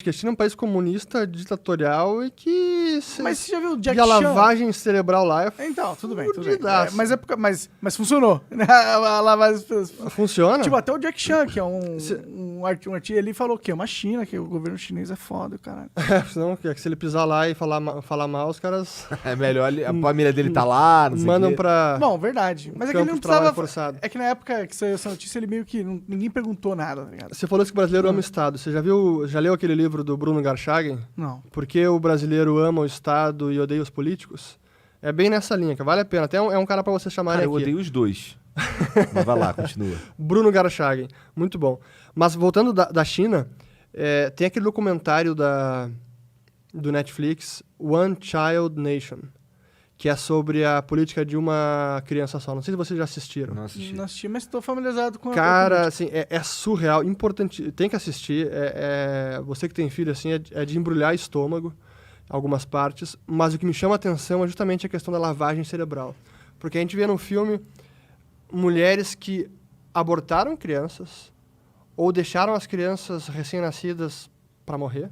que a China é um país comunista, ditatorial e que... Mas você já viu o Jack E a Chan? lavagem cerebral lá é Então, tudo bem. fudidaço. Mas funcionou. A lavagem... Funciona? Tipo, até o Jack Chan, que é um artista, ele falou que é uma China, que o governo chinês é foda, caralho. Senão, que se ele pisar lá e falar mal, os caras É melhor, a família dele tá lá, não sei o mandam quê. pra... Bom, verdade. Mas é que ele campo não de trabalho precisava... forçado. É que na época que saiu essa notícia, ele meio que... ninguém perguntou nada, tá ligado? Você falou que o brasileiro ama o Estado. Você já leu aquele livro do Bruno Garchagen? Não. Por que o brasileiro ama o Estado e odeia os políticos? É bem nessa linha, que vale a pena. Até é um cara pra você chamarem Cara, eu aqui. odeio os dois. Mas vai lá, continua. Bruno Garchagen. Muito bom. Mas voltando da China, tem aquele documentário do Netflix, One Child Nation, que é sobre a política de uma criança só. Não sei se vocês já assistiram. Não assisti. Não assisti, mas tô familiarizado com a Cara, política. assim, é surreal, importante, tem que assistir. Você que tem filho, assim, é de embrulhar estômago, algumas partes. Mas o que me chama a atenção é justamente a questão da lavagem cerebral. Porque a gente vê no filme mulheres que abortaram crianças ou deixaram as crianças recém-nascidas para morrer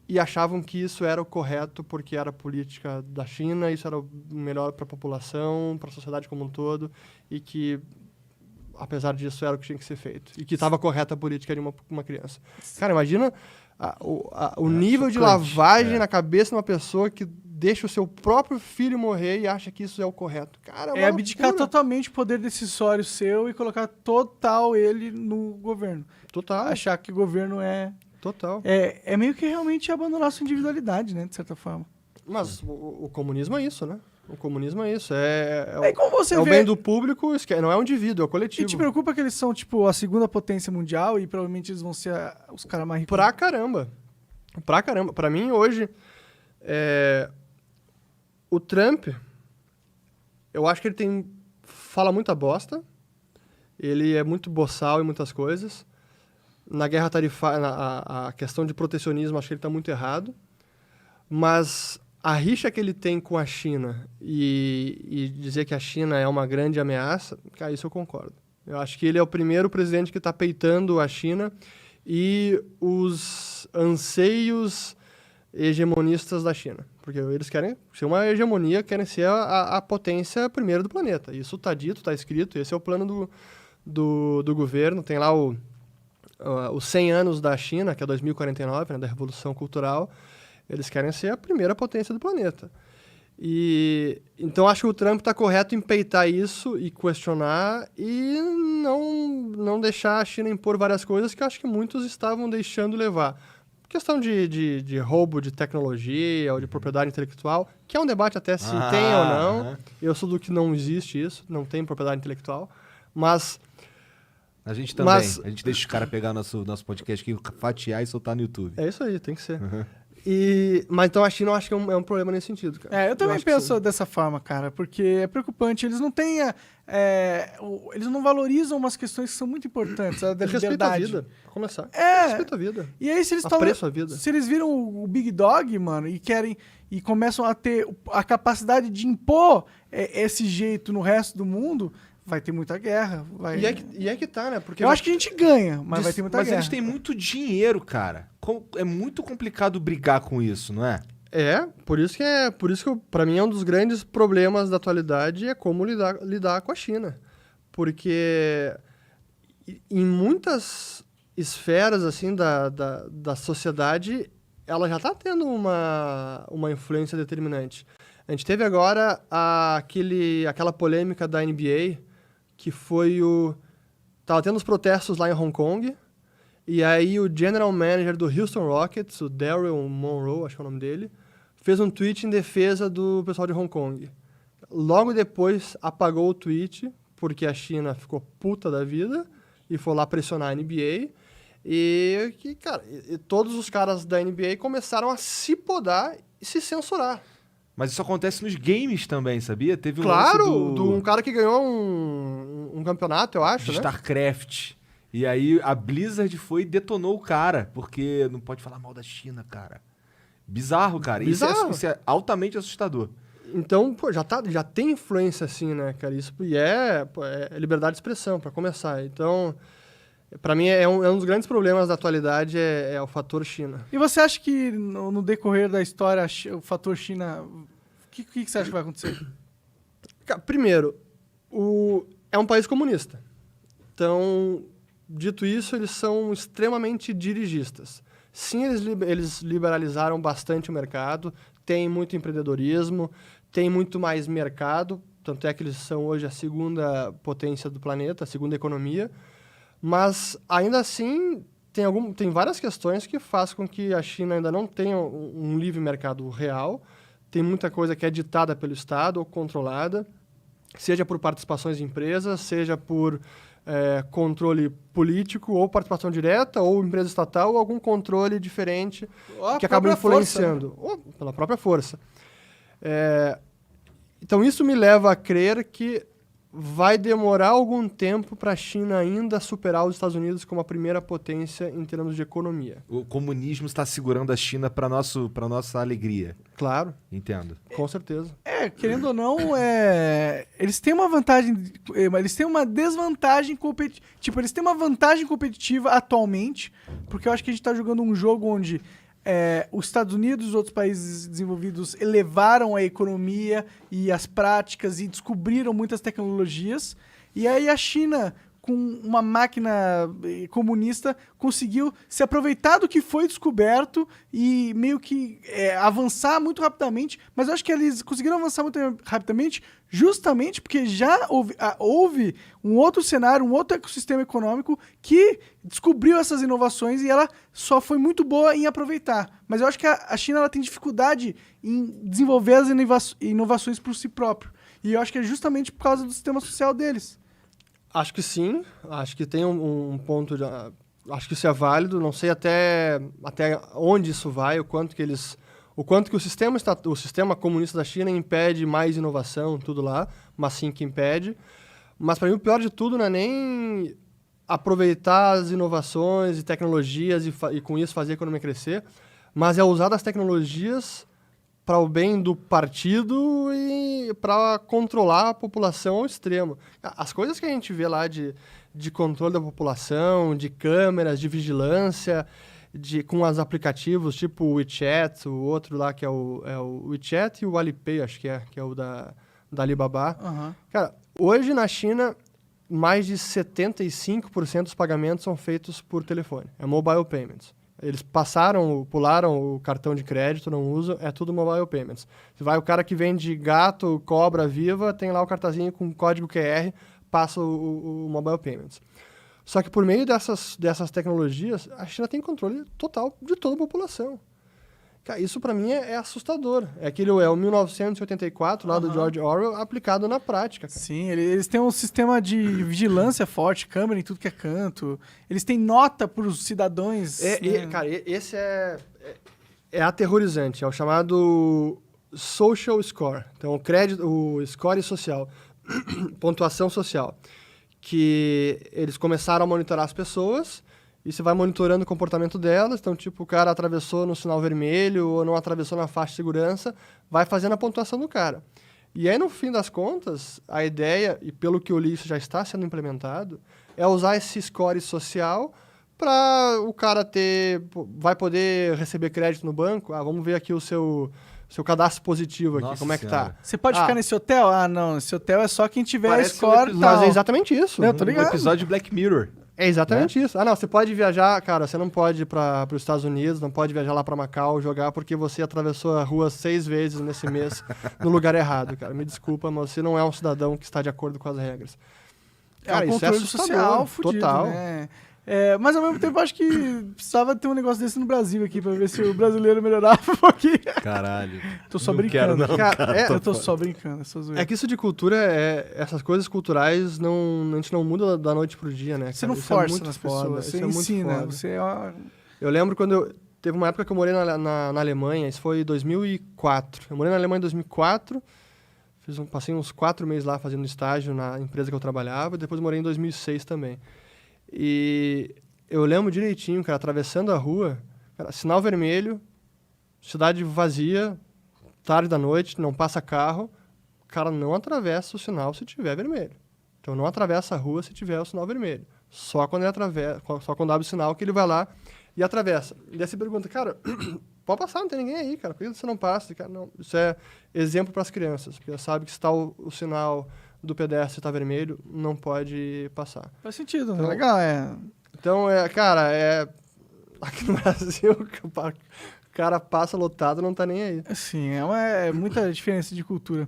e achavam que isso era o correto porque era a política da China, isso era o melhor para a população, para a sociedade como um todo, e que, apesar disso, era o que tinha que ser feito. E que estava correta a política de uma criança. Cara, imagina o nível de chocante. lavagem na cabeça de uma pessoa que deixa o seu próprio filho morrer e acha que isso é o correto. Cara, É abdicar totalmente o poder decisório seu e colocar total ele no governo. Total, Achar que o governo total. é meio que realmente abandonar sua individualidade, né? De certa forma. Mas o comunismo é isso, né? O comunismo é isso. Aí como você é o vê... bem do público, não é um indivíduo, é o E coletivo. te preocupa que eles são, tipo, a segunda potência mundial e provavelmente eles vão ser os caras mais ricos. Pra caramba. Pra caramba. Pra mim, hoje, o Trump, eu acho que ele fala muita bosta, ele é muito boçal em muitas coisas. Na guerra tarifária, a questão de protecionismo, acho que ele tá muito errado. Mas a rixa que ele tem com a China e dizer que a China é uma grande ameaça, cara, isso eu concordo. Eu acho que ele é o primeiro presidente que está peitando a China e os anseios hegemonistas da China. Porque eles querem ser uma hegemonia, querem ser a potência primeira do planeta. Isso está dito, está escrito, esse é o plano do governo. Tem lá os 100 anos da China, que é 2049, né, da Revolução Cultural. Eles querem ser a primeira potência do planeta. E então acho que o Trump está correto em peitar isso e questionar e não deixar a China impor várias coisas que acho que muitos estavam deixando levar. Questão de roubo de tecnologia ou de propriedade intelectual, que é um debate até se tem ou não. Eu sou do que não existe isso, não tem propriedade intelectual. Mas... A gente também. A gente deixa os caras pegar nosso podcast aqui, fatiar e soltar no YouTube. É isso aí, tem que ser. Mas então a China eu acho que é um problema nesse sentido, cara. Eu também penso dessa forma, cara, porque é preocupante. Eles não têm. Eles não valorizam umas questões que são muito importantes. A da Respeito à liberdade. vida, pra começar. Respeito à vida. E aí, se eles Apreço à vida. Se eles viram o Big Dog, mano, e querem. E começam a ter a capacidade de impor esse jeito no resto do mundo, vai ter muita guerra. E é que tá, né? Porque eu acho que a gente ganha, mas vai ter muita guerra. Mas eles têm muito dinheiro, cara. É muito complicado brigar com isso, não é? Por isso que pra mim é um dos grandes problemas da atualidade é como lidar com a China. Porque em muitas esferas assim da sociedade, ela já está tendo uma influência determinante. A gente teve agora aquela polêmica da NBA, que foi tava tendo os protestos lá em Hong Kong, e aí o general manager do Houston Rockets, o Daryl Monroe, acho que é o nome dele, fez um tweet em defesa do pessoal de Hong Kong. Logo depois apagou o tweet, porque a China ficou puta da vida e foi lá pressionar a NBA. E todos os caras da NBA começaram a se podar e se censurar. Mas isso acontece nos games também, sabia? Teve um cara que ganhou um campeonato, eu acho, de né? StarCraft. E aí a Blizzard foi e detonou o cara, porque não pode falar mal da China, cara. Bizarro, cara. Bizarro. Isso é altamente assustador. Então, já tem influência assim, né, cara? Isso é liberdade de expressão, para começar. Então, Para mim, é um dos grandes problemas da atualidade é o fator China. E você acha que no decorrer da história, o fator China... O que você acha que vai acontecer? Primeiro, é um país comunista. Então, dito isso, eles são extremamente dirigistas. Sim, eles liberalizaram bastante o mercado, tem muito empreendedorismo, tem muito mais mercado, tanto é que eles são hoje a segunda potência do planeta, a segunda economia, mas ainda assim tem várias questões que fazem com que a China ainda não tenha um livre mercado real, tem muita coisa que é ditada pelo Estado ou controlada, seja por participações em empresas, seja por controle político, ou participação direta, ou empresa estatal, ou algum controle diferente que acaba influenciando. Força, né? Ou pela própria força. Então, isso me leva a crer que vai demorar algum tempo para a China ainda superar os Estados Unidos como a primeira potência em termos de economia. O comunismo está segurando a China para nossa alegria. Claro. Entendo. Com certeza. Querendo ou não, eles têm uma vantagem, eles têm uma desvantagem competitiva. Tipo, eles têm uma vantagem competitiva atualmente, porque eu acho que a gente está jogando um jogo onde os Estados Unidos e os outros países desenvolvidos elevaram a economia e as práticas e descobriram muitas tecnologias. E aí a China, com uma máquina comunista, conseguiu se aproveitar do que foi descoberto e meio que avançar muito rapidamente. Mas eu acho que eles conseguiram avançar muito rapidamente justamente porque já houve um outro cenário, um outro ecossistema econômico que descobriu essas inovações e ela só foi muito boa em aproveitar. Mas eu acho que a China ela tem dificuldade em desenvolver as inovações por si próprio. E eu acho que é justamente por causa do sistema social deles. Acho que sim, acho que tem um ponto acho que isso é válido, não sei até onde isso vai, o quanto que o sistema comunista da China impede mais inovação, tudo lá, mas sim que impede. Mas para mim o pior de tudo não é nem aproveitar as inovações e tecnologias e com isso fazer a economia crescer, mas é usar das tecnologias para o bem do partido e para controlar a população ao extremo. As coisas que a gente vê lá de controle da população, de câmeras, de vigilância, com os aplicativos tipo o WeChat, o outro lá que é o WeChat e o Alipay, acho que é o da Alibaba. Uhum. Cara, hoje na China, mais de 75% dos pagamentos são feitos por telefone. É mobile payments. Eles pularam o cartão de crédito, não usam, é tudo mobile payments. Se vai o cara que vende gato, cobra viva, tem lá o cartazinho com código QR, passa o mobile payments. Só que por meio dessas tecnologias, a China tem controle total de toda a população. Cara, isso para mim é assustador. É o 1984 lá do George Orwell aplicado na prática. Cara. Sim, eles têm um sistema de vigilância forte, câmera em tudo que é canto. Eles têm nota para os cidadãos. Cara, esse é aterrorizante. É o chamado social score. Então, o score social, pontuação social. Que eles começaram a monitorar as pessoas e você vai monitorando o comportamento delas. Então, tipo, o cara atravessou no sinal vermelho ou não atravessou na faixa de segurança, vai fazendo a pontuação do cara. E aí, no fim das contas, a ideia, e pelo que eu li isso já está sendo implementado, é usar esse score social para o cara vai poder receber crédito no banco. Vamos ver aqui o seu cadastro positivo aqui, como é que tá. Você pode ficar nesse hotel? Não, esse hotel é só quem tiver score. Mas é exatamente isso. Não, tô ligado. Um episódio de Black Mirror. É exatamente isso. Não, você pode viajar, cara, você não pode ir para os Estados Unidos, não pode viajar lá para Macau jogar porque você atravessou a rua 6 vezes nesse mês no lugar errado, cara. Me desculpa, mas você não é um cidadão que está de acordo com as regras. Cara, um isso controle é assustador, social fudido, total. Né? Mas ao mesmo tempo, acho que precisava ter um negócio desse no Brasil aqui, pra ver se o brasileiro melhorava um pouquinho. Caralho. Tô só Não brincando. quero, não, cara, eu tô só brincando, só zoeira. É que isso de cultura, essas coisas culturais, a gente não muda da noite pro dia, né? Cara? Você não isso força muito nas foda, pessoas, você isso é muito ensina. foda. Você Eu lembro quando teve uma época que eu morei na Alemanha, isso foi em 2004. Eu morei na Alemanha em 2004, passei uns 4 meses lá fazendo estágio na empresa que eu trabalhava, e depois morei em 2006 também. E eu lembro direitinho, cara, atravessando a rua, cara, sinal vermelho, cidade vazia, tarde da noite, não passa carro, cara, não atravessa o sinal se tiver vermelho. Então não atravessa a rua se tiver o sinal vermelho. Só quando só quando abre o sinal que ele vai lá e atravessa. E daí você pergunta, cara, pode passar, não tem ninguém aí, cara. Por que você não passa? Cara, não. Isso é exemplo para as crianças, porque sabe que se tá o sinal do pedestre está vermelho, não pode passar. Faz sentido, Então, legal, Então, cara, aqui no Brasil, o cara passa lotado, não tá nem aí. Assim, é muita diferença de cultura.